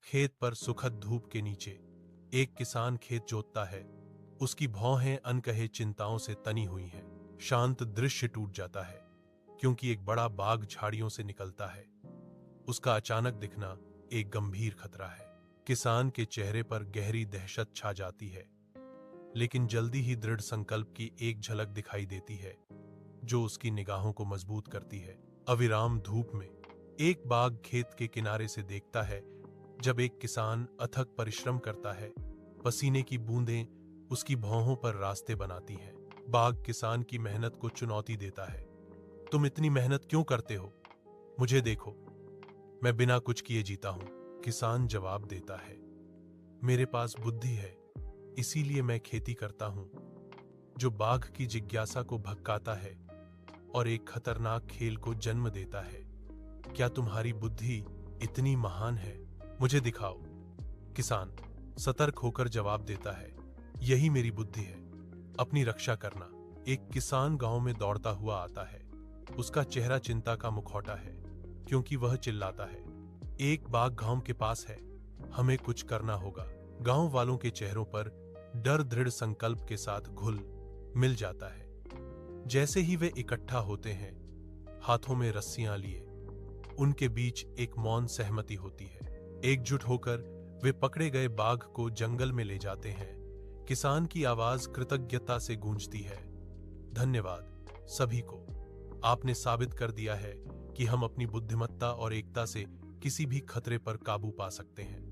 खेत पर सुखद धूप के नीचे एक किसान खेत जोतता है। उसकी भौहें अनकहे चिंताओं से तनी हुई हैं। शांत दृश्य टूट जाता है क्योंकि एक बड़ा बाघ झाड़ियों से निकलता है। उसका अचानक दिखना एक गंभीर खतरा है। किसान के चेहरे पर गहरी दहशत छा जाती है, लेकिन जल्दी ही दृढ़ संकल्प की एक झलक दिखाई देती है जो उसकी निगाहों को मजबूत करती है। अविराम धूप में एक बाघ खेत के किनारे से देखता है जब एक किसान अथक परिश्रम करता है। पसीने की बूंदें उसकी भौहों पर रास्ते बनाती हैं। बाघ किसान की मेहनत को चुनौती देता है। तुम इतनी मेहनत क्यों करते हो? मुझे देखो, मैं बिना कुछ किए जीता हूं। किसान जवाब देता है, मेरे पास बुद्धि है, इसीलिए मैं खेती करता हूं। जो बाघ की जिज्ञासा को भटकाता है और एक खतरनाक खेल को जन्म देता है। क्या तुम्हारी बुद्धि इतनी महान है? मुझे दिखाओ। किसान सतर्क होकर जवाब देता है, यही मेरी बुद्धि है, अपनी रक्षा करना। एक किसान गांव में दौड़ता हुआ आता है। उसका चेहरा चिंता का मुखौटा है क्योंकि वह चिल्लाता है, एक बाघ गांव के पास है, हमें कुछ करना होगा। गांव वालों के चेहरों पर डर दृढ़ संकल्प के साथ घुल मिल जाता है। जैसे ही वे इकट्ठा होते हैं, हाथों में रस्सियां लिए, उनके बीच एक मौन सहमति होती है। एकजुट होकर वे पकड़े गए बाघ को जंगल में ले जाते हैं। किसान की आवाज कृतज्ञता से गूंजती है, धन्यवाद सभी को, आपने साबित कर दिया है कि हम अपनी बुद्धिमत्ता और एकता से किसी भी खतरे पर काबू पा सकते हैं।